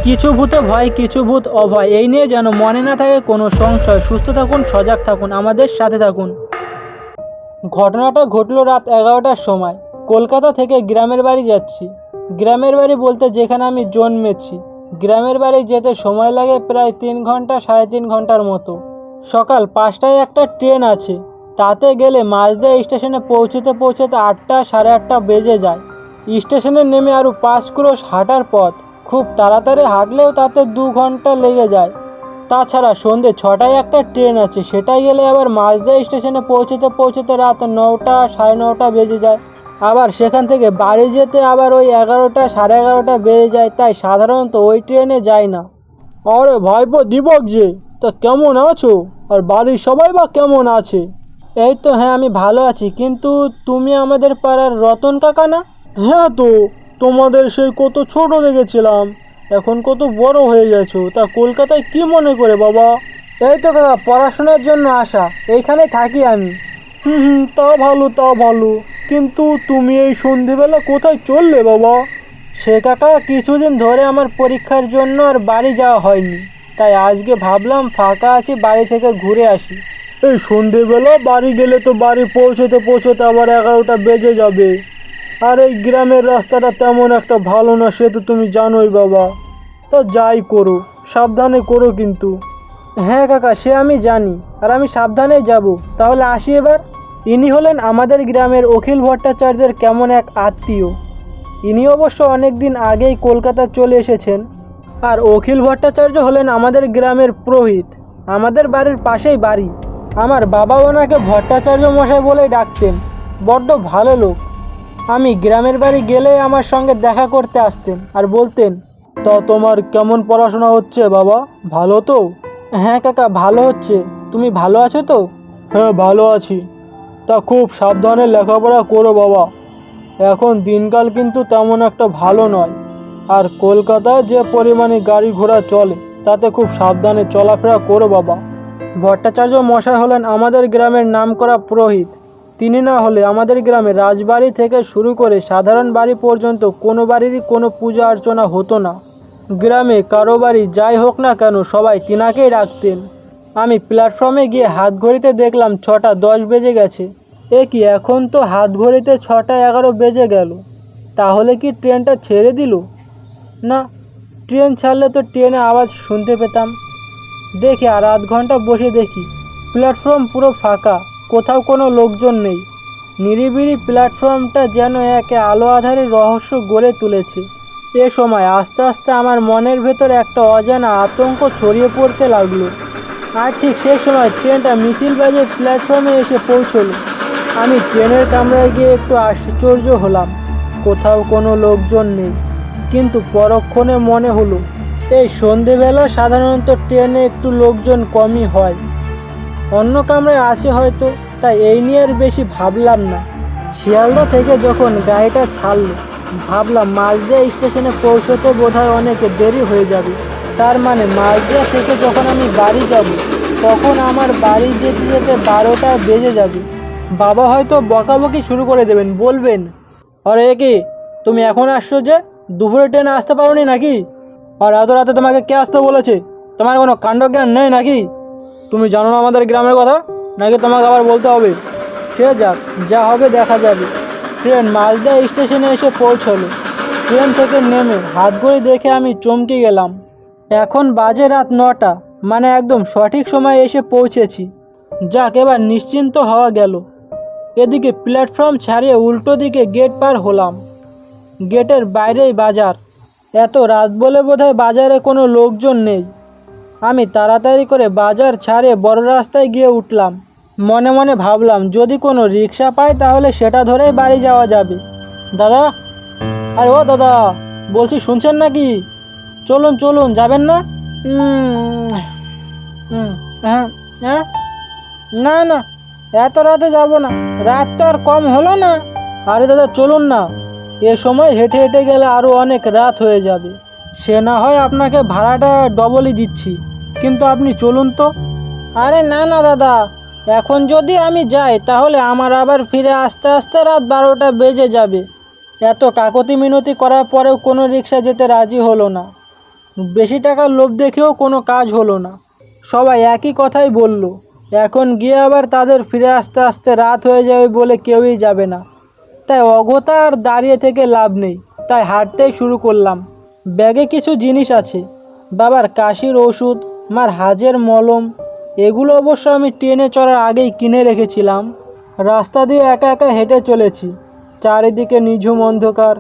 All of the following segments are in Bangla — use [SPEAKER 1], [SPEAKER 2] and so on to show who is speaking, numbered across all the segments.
[SPEAKER 1] কিছু ভূতে ভয়, কিছু ভূত অভয়, এই নিয়ে যেন মনে না থাকে কোনো সংশয়। সুস্থ থাকুন, সজাগ থাকুন, আমাদের সাথে থাকুন। ঘটনাটা ঘটলো রাত 11টার সময়। কলকাতা থেকে গ্রামের বাড়ি যাচ্ছি। গ্রামের বাড়ি বলতে যেখানে আমি জন্মেছি। গ্রামের বাড়ি যেতে সময় লাগে প্রায় 3 ঘন্টা, 3.5 ঘন্টার মতো। সকাল 5টায় একটা ট্রেন আছে, তাতে গেলে মাঝদা স্টেশনে পৌঁছতে পৌঁছতে 8টা, 8:30 বেজে যায়। স্টেশনে নেমে আরও 5 ক্রোশ হাঁটার পথ। খুব তাড়াতাড়ি হাঁটলেও তাতে 2 ঘন্টা লেগে যায়। তাছাড়া সন্ধে 6টায় একটা ট্রেন আছে, সেটাই গেলে আবার মাঝদা স্টেশনে পৌঁছতে পৌঁছতে রাত 9টা, 9:30 বেজে যায়। আবার সেখান থেকে বাড়ি যেতে আবার ওই 11টা, 11:30 বেজে যায়। তাই সাধারণত ওই ট্রেনে যাই না। আরে ভাইপো দীপক যে, তা কেমন আছো? আর বাড়ির সবাই বা কেমন আছে? এই তো, হ্যাঁ আমি ভালো আছি। কিন্তু তুমি আমাদের পাড়ার রতন কাকা না? হ্যাঁ তো, তোমাদের সেই কত ছোট দেখেছিলাম, এখন কত বড় হয়ে গেছো। তা কলকাতায় কি মনে করে বাবা? এই তো কাকা, পড়াশোনার জন্য আসা, এইখানে থাকি আমি। তা ভালো, তা ভালো। কিন্তু তুমি এই সন্ধেবেলা কোথায় চললে বাবা? সে কাকা, কিছুদিন ধরে আমার পরীক্ষার জন্য আর বাড়ি যাওয়া হয়নি, তাই আজকে ভাবলাম ফাঁকা আছি, বাড়ি থেকে ঘুরে আসি। এই সন্ধেবেলা বাড়ি গেলে তো বাড়ি পৌঁছতে পৌঁছতে আবার 11টা বেজে যাবে। আর এই গ্রামের রাস্তাটা তেমন একটা ভালো না, সে তো তুমি জানোই বাবা। তা যাই করো, সাবধানে করো কিন্তু। হ্যাঁ কাকা, সে আমি জানি, আর আমি সাবধানেই যাব। তাহলে আসি এবার। ইনি হলেন আমাদের গ্রামের অখিল ভট্টাচার্যের কেমন এক আত্মীয়। ইনি অবশ্য অনেক দিন আগেই কলকাতা চলে এসেছেন। আর অখিল ভট্টাচার্য হলেন আমাদের গ্রামের পুরোহিত। আমাদের বাড়ির পাশেই বাড়ি। আমার বাবা ওনাকে ভট্টাচার্য মশাই বলেই ডাকতেন। বড্ড ভালো লোক। আমি গ্রামের বাড়ি গেলে আমার সঙ্গে দেখা করতে আসতেন আর বলতেন, তা তোমার কেমন পড়াশোনা হচ্ছে বাবা, ভালো তো? হ্যাঁ কাকা, ভালো হচ্ছে। তুমি ভালো আছো তো? হ্যাঁ ভালো আছি। তা খুব সাবধানে লেখাপড়া করো বাবা, এখন দিনকাল কিন্তু তেমন একটা ভালো নয়। আর কলকাতায় যে পরিমাণে গাড়ি ঘোড়া চলে, তাতে খুব সাবধানে চলাফেরা করো বাবা। ভট্টাচার্য মশাই হলেন আমাদের গ্রামের নামকরা পুরোহিত। তিনি না হলে আমাদের গ্রামে রাজবাড়ি থেকে শুরু করে সাধারণ বাড়ি পর্যন্ত কোনো বাড়িরই কোনো পূজা অর্চনা হতো না। গ্রামে কারো বাড়ি যাই হোক না কেন, সবাই তিনাকেই রাখতেন। আমি প্ল্যাটফর্মে গিয়ে হাত ঘড়িতে দেখলাম 6টা 10 বেজে গেছে। এ কি, এখন তো হাত ঘড়িতে 6টা 11 বেজে গেল। তাহলে কি ট্রেনটা ছেড়ে দিল? না, ট্রেন ছাড়লে তো ট্রেনে আওয়াজ শুনতে পেতাম। দেখি আর আধ ঘন্টা বসে দেখি, প্ল্যাটফর্ম পুরো ফাঁকা, কোথাও কোনো লোকজন নেই। নিরিবিলি প্ল্যাটফর্মটা যেন একে আলো আঁধারের রহস্য গড়ে তুলেছে। এ সময় আস্তে আস্তে আমার মনের ভেতর একটা অজানা আতঙ্ক ছড়িয়ে পড়তে লাগলো। আর ঠিক সেই সময় ট্রেনটা মিছিল বাজে প্ল্যাটফর্মে এসে পৌঁছলো। আমি ট্রেনের কামরায় গিয়ে একটু আশ্চর্য হলাম, কোথাও কোনো লোকজন নেই। কিন্তু পরক্ষণে মনে হলো, এই সন্ধেবেলা সাধারণত ট্রেনে একটু লোকজন কমই হয়। অন্য কামরায় আছে হয়তো, তাই এই নিয়ে আর বেশি ভাবলাম না। শিয়ালদা থেকে যখন গাড়িটা ছাড়লো, ভাবলাম মাঝদিয়া স্টেশনে পৌঁছতে বোধহয় অনেক দেরি হয়ে যাবে। তার মানে মাঝদিয়া থেকে যখন আমি বাড়ি যাব, তখন আমার বাড়ি যেতে যেতে 12টা বেজে যাবে। বাবা হয়তো বকাবকি শুরু করে দেবেন, বলবেন, আরে কি তুমি এখন আসছো যে, দুপুরে ট্রেনে আসতে পারোনি নাকি? আর এত রাতে তোমাকে কে আসতে বলেছে? তোমার কোনো কাণ্ডজ্ঞান নেই নাকি? তুমি জানো না আমাদের গ্রামের কথা, নাকি তোমাকে আবার বলতে হবে? সে যাক, যা হবে দেখা যাবে। ট্রেন মাঝদা স্টেশনে এসে পৌঁছলো। ট্রেন থেকে নেমে হাত ঘড়ি দেখে আমি চমকে গেলাম। এখন বাজে রাত 9টা, মানে একদম সঠিক সময়ে এসে পৌঁছেছি। যাক, এবার নিশ্চিন্ত হওয়া গেল। এদিকে প্ল্যাটফর্ম ছাড়িয়ে উল্টো দিকে গেট পার হলাম। গেটের বাইরেই বাজার। এত রাত বলে বোধহয় বাজারে কোনো লোকজন নেই। আমি তাড়াতাড়ি করে বাজার ছাড়িয়ে বড় রাস্তায় গিয়ে উঠলাম। মনে মনে ভাবলাম, যদি কোনো রিক্সা পাই তাহলে সেটা ধরেই বাড়ি যাওয়া যাবে। দাদা, আরে ও দাদা, বলছি শুনছেন নাকি? চলুন চলুন, যাবেন না? হ্যাঁ হ্যাঁ, না না, এত রাতে যাব না, রাত তো আর কম হলো না। আরে দাদা চলুন না, এ সময় হেঁটে হেঁটে গেলে আরও অনেক রাত হয়ে যাবে। সে না হয় আপনাকে ভাড়াটা ডবলই দিচ্ছি, কিন্তু আপনি চলুন তো। আরে না না দাদা, এখন যদি আমি যাই তাহলে আমার আবার ফিরে আসতে আসতে রাত 12টা বেজে যাবে। এত কাকতি মিনতি করার পরেও কোনো রিক্সা যেতে রাজি হলো না। বেশি টাকার লোভ দেখেও কোনো কাজ হলো না। সবাই একই কথাই বলল। এখন গিয়ে আবার তাদের ফিরে আসতে আসতে রাত হয়ে যাবে বলে কেউই যাবে না। তাই অগত্যা আর দাঁড়িয়ে থেকে লাভ নেই, তাই হাঁটতেই শুরু করলাম। ব্যাগে কিছু জিনিস আছে, বাবার কাশির ওষুধ, মার হাজের মলম, এগুলো অবশ্য আমি ট্রেনে চড়ার আগেই কিনে রেখেছিলাম। রাস্তা দিয়ে একা একা হেঁটে চলেছি, চারিদিকে নিঝুম অন্ধকার।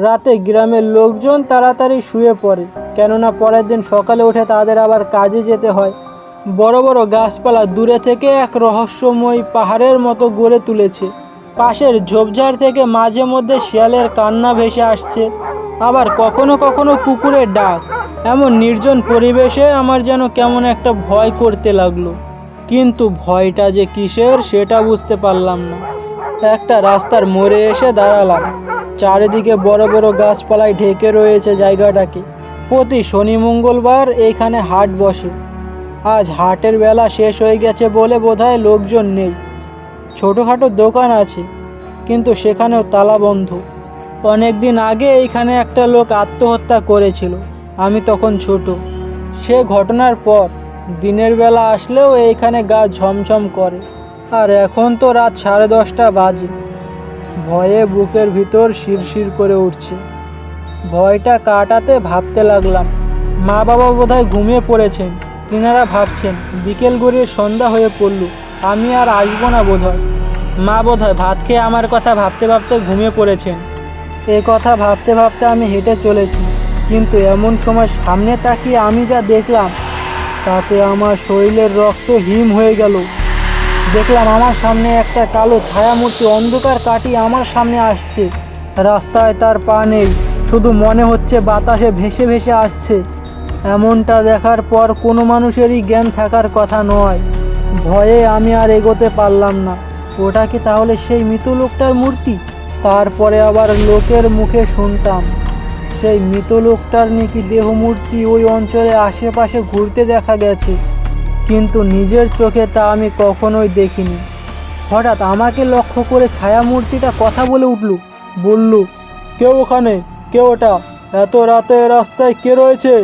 [SPEAKER 1] রাতে গ্রামের লোকজন তাড়াতাড়ি শুয়ে পড়ে, কেননা পরের দিন সকালে উঠে তাদের আবার কাজে যেতে হয়। বড় বড় গাছপালা দূরে থেকে এক রহস্যময় পাহাড়ের মতো গড়ে তুলেছে। পাশের ঝোপঝাড় থেকে মাঝে মধ্যে শিয়ালের কান্না ভেসে আসছে, আবার কখনো কখনো কুকুরের ডাক। এমন নির্জন পরিবেশে আমার যেন কেমন একটা ভয় করতে লাগলো, কিন্তু ভয়টা যে কিসের সেটা বুঝতে পারলাম না। একটা রাস্তার মোড়ে এসে দাঁড়ালাম। চারিদিকে বড় বড় গাছপালায় ঢেকে রয়েছে জায়গাটাকে। প্রতি শনি মঙ্গলবার এইখানে হাট বসে। আজ হাটের বেলা শেষ হয়ে গেছে বলে বোধহয় লোকজন নেই। ছোটোখাটো দোকান আছে, কিন্তু সেখানেও তালা বন্ধ। অনেক দিন আগে এইখানে একটা লোক আত্মহত্যা করেছিল, আমি তখন ছোট। সে ঘটনার পর দিনের বেলা আসলেও এইখানে গা ঝমঝম করে। আর এখন তো রাত 10:30 বাজে। ভয়ে বুকের ভিতর শিরশির করে উঠছে। ভয়টা কাটাতে ভাবতে লাগলাম, মা বাবা বোধহয় ঘুমিয়ে পড়েছেন। তিনারা ভাবছেন বিকেল গড়িয়ে সন্ধ্যা হয়ে পড়ল, আমি আর আসবো না বোধহয়। মা বোধহয় ভাত খেয়ে আমার কথা ভাবতে ভাবতে ঘুমিয়ে পড়েছেন। এ কথা ভাবতে ভাবতে আমি হেঁটে চলেছি, কিন্তু এমন সময় সামনে তাকিয়ে আমি যা দেখলাম তাতে আমার শরীরের রক্ত হিম হয়ে গেল। দেখলাম আমার সামনে একটা কালো ছায়ামূর্তি অন্ধকার কাটিয়ে আমার সামনে আসছে। রাস্তায় তার পা নেই, শুধু মনে হচ্ছে বাতাসে ভেসে ভেসে আসছে। এমনটা দেখার পর কোনো মানুষেরই জ্ঞান থাকার কথা নয়। ভয়ে আমি আর এগোতে পারলাম না। ওটা কি তাহলে সেই মৃত লোকটার মূর্তি? তারপরে আবার লোকের মুখে শুনতাম সেই মৃত লোকটার নাকি দেহমূর্তি ওই অঞ্চলে আশেপাশে ঘুরতে দেখা গেছে, কিন্তু নিজের চোখে তা আমি কখনোই দেখিনি। হঠাৎ আমাকে লক্ষ্য করে ছায়ামূর্তিটা কথা বলে উঠল, বলল, কেউ ওখানে? কে ওটা? এত রাতে রাস্তায় কে রয়েছে?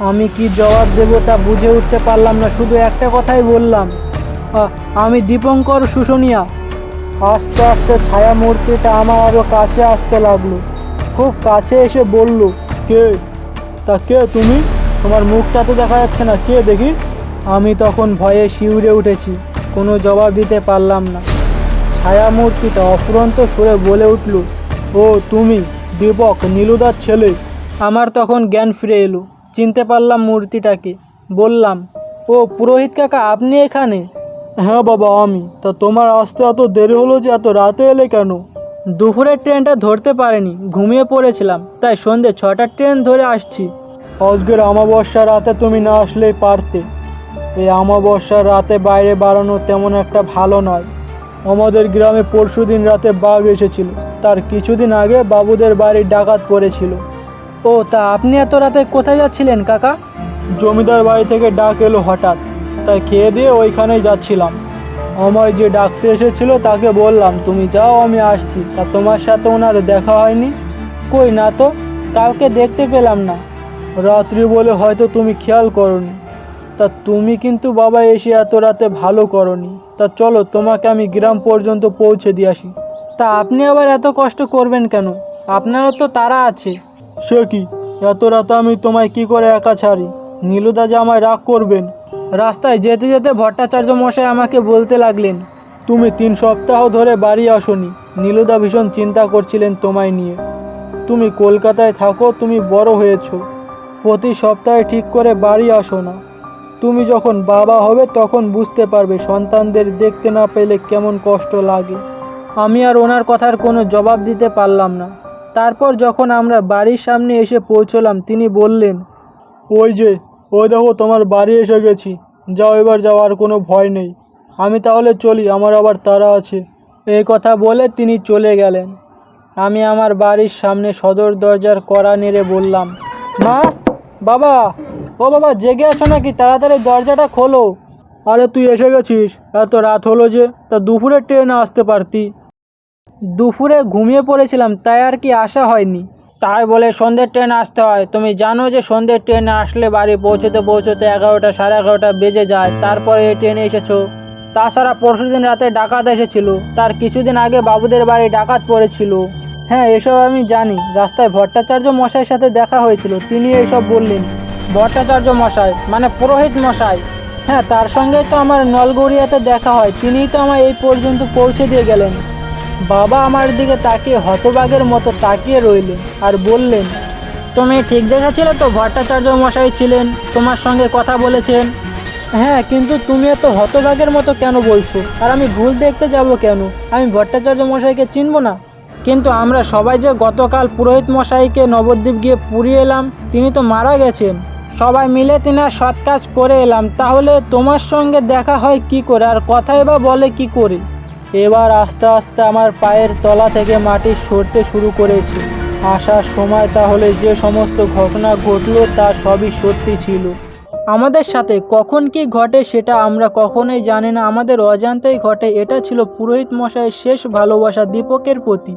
[SPEAKER 1] আমি কি জবাব দেবো তা বুঝে উঠতে পারলাম না, শুধু একটা কথাই বললাম, আমি দীপঙ্কর শুশুনিয়া। আস্তে আস্তে ছায়ামূর্তিটা আমার আরও কাছে আসতে লাগলো। খুব কাছে এসে বলল, কে? তা কে তুমি? তোমার মুখটা তো দেখা যাচ্ছে না, কে দেখি? আমি তখন ভয়ে শিউরে উঠেছি, কোনো জবাব দিতে পারলাম না। ছায়ামূর্তিটা অফুরন্ত সুরে বলে উঠল, ও তুমি দীপক, নীলুদার ছেলে। আমার তখন জ্ঞান ফিরে এলো, চিনতে পারলাম মূর্তিটাকে। বললাম, ও পুরোহিত কাকা, আপনি এখানে? হ্যাঁ বাবা, আমি। তা তোমার আসতে এত দেরি হলো যে, এত রাতে এলে কেন? দুপুরের ট্রেনটা ধরতে পারিনি, ঘুমিয়ে পড়েছিলাম, তাই সন্ধ্যে 6টার ট্রেন ধরে আসছি। আজকের অমাবস্যার রাতে তুমি না আসলেই পারতে। এই অমাবস্যার রাতে বাইরে বাড়ানো তেমন একটা ভালো নয়। আমাদের গ্রামে পরশুদিন রাতে বাঘ এসেছিল, তার কিছুদিন আগে বাবুদের বাড়ির ডাকাত পড়েছিল। ও, তা আপনি এত রাতে কোথায় যাচ্ছিলেন কাকা? জমিদার বাড়ি থেকে ডাক এলো হঠাৎ, তাই খেয়ে দিয়ে ওইখানেই যাচ্ছিলাম। আমায় যে ডাকতে এসেছিল তাকে বললাম, তুমি যাও, আমি আসছি। তা তোমার সাথে ওনার দেখা হয়নি? কই না তো, কাউকে দেখতে পেলাম না। রাত্রি বলে হয়তো তুমি খেয়াল করনি। তা তুমি কিন্তু বাবা এসে এত রাতে ভালো করনি। তা চলো, তোমাকে আমি গ্রাম পর্যন্ত পৌঁছে দিয়ে আসি। তা আপনি আবার এত কষ্ট করবেন কেন? আপনারও তো তারা আছে। সে কি, এত রাতে আমি তোমায় কি করে একা ছাড়ি? নীলুদা যে আমায় রাগ করবেন। রাস্তায় যেতে যেতে ভট্টাচার্য মশাই আমাকে বলতে লাগলেন, তুমি 3 সপ্তাহ ধরে বাড়ি আসোনি। নীলুদা ভীষণ চিন্তা করছিলেন তোমায় নিয়ে। তুমি কলকাতায় থাকো, তুমি বড় হয়েছো, প্রতি সপ্তাহে ঠিক করে বাড়ি আসো না। তুমি যখন বাবা হবে তখন বুঝতে পারবে সন্তানদের দেখতে না পেলে কেমন কষ্ট লাগে। আমি আর ওনার কথার কোনো জবাব দিতে পারলাম না। তারপর যখন আমরা বাড়ির সামনে এসে পৌঁছলাম, তিনি বললেন, ওই যে, ওই দেখো তোমার বাড়ি এসে গেছি। যাও, এবার যাও, আর কোনো ভয় নেই। আমি তাহলে চলি, আমার আবার তাড়া আছে। এই কথা বলে তিনি চলে গেলেন। আমি আমার বাড়ির সামনে সদর দরজার কড়া নেড়ে বললাম, মা, বাবা, ও বাবা, জেগে আছো নাকি? তাড়াতাড়ি দরজাটা খোলো। আরে তুই এসে গেছিস? এত রাত হলো যে, তা দুপুরের ট্রেনে আসতে পারতি। দুপুরে ঘুমিয়ে পড়েছিলাম, তাই আর কি আসা হয়নি। তাই বলে সন্ধ্যের ট্রেন আসতে হয়? তুমি জানো যে সন্ধ্যের ট্রেন আসলে বাড়ি পৌঁছতে পৌঁছতে 11টা সাড়ে 11টা বেজে যায়, তারপরে এই ট্রেনে এসেছো। তাছাড়া পরশুদিন রাতে ডাকাত এসেছিল, তার কিছুদিন আগে বাবুদের বাড়ি ডাকাত পড়েছিল। হ্যাঁ, এসব আমি জানি। রাস্তায় ভট্টাচার্য মশাইয়ের সাথে দেখা হয়েছিল, তিনি এইসব বললেন। ভট্টাচার্য মশাই মানে পুরোহিত মশাই? হ্যাঁ, তার সঙ্গেই তো আমার নলগড়িয়াতে দেখা হয়, তিনিই তো আমায় এই পর্যন্ত পৌঁছে দিয়ে গেলেন। বাবা আমার দিকে তাকিয়ে হতবাগের মতো তাকিয়ে রইলেন আর বললেন, তুমি ঠিক দেখেছিলে তো ভট্টাচার্য মশাই ছিলেন, তোমার সঙ্গে কথা বলেছেন? হ্যাঁ, কিন্তু তুমি এত হতবাগের মতো কেন বলছো? আর আমি ভুল দেখতে যাব কেন? আমি ভট্টাচার্য মশাইকে চিনব না? কিন্তু আমরা সবাই যে গতকাল পুরোহিত মশাইকে নবদ্বীপ গিয়ে পুড়িয়ে এলাম, তিনি তো মারা গেছেন। সবাই মিলে তিনার সৎ কাজ করে এলাম, তাহলে তোমার সঙ্গে দেখা হয় কি করে আর কথাই বা বলে কি করে? এবার আস্তে আস্তে আমার পায়ের তলা থেকে মাটি সরতে শুরু করেছে। আসার সময় তাহলে যে সমস্ত ঘটনা ঘটলো তা সবই সত্যি ছিল। আমাদের সাথে কখন কি ঘটে সেটা আমরা কখনোই জানি না, আমাদের অজান্তেই ঘটে। এটা ছিল পুরোহিত মশাইয়ের শেষ ভালোবাসা দীপকের প্রতি।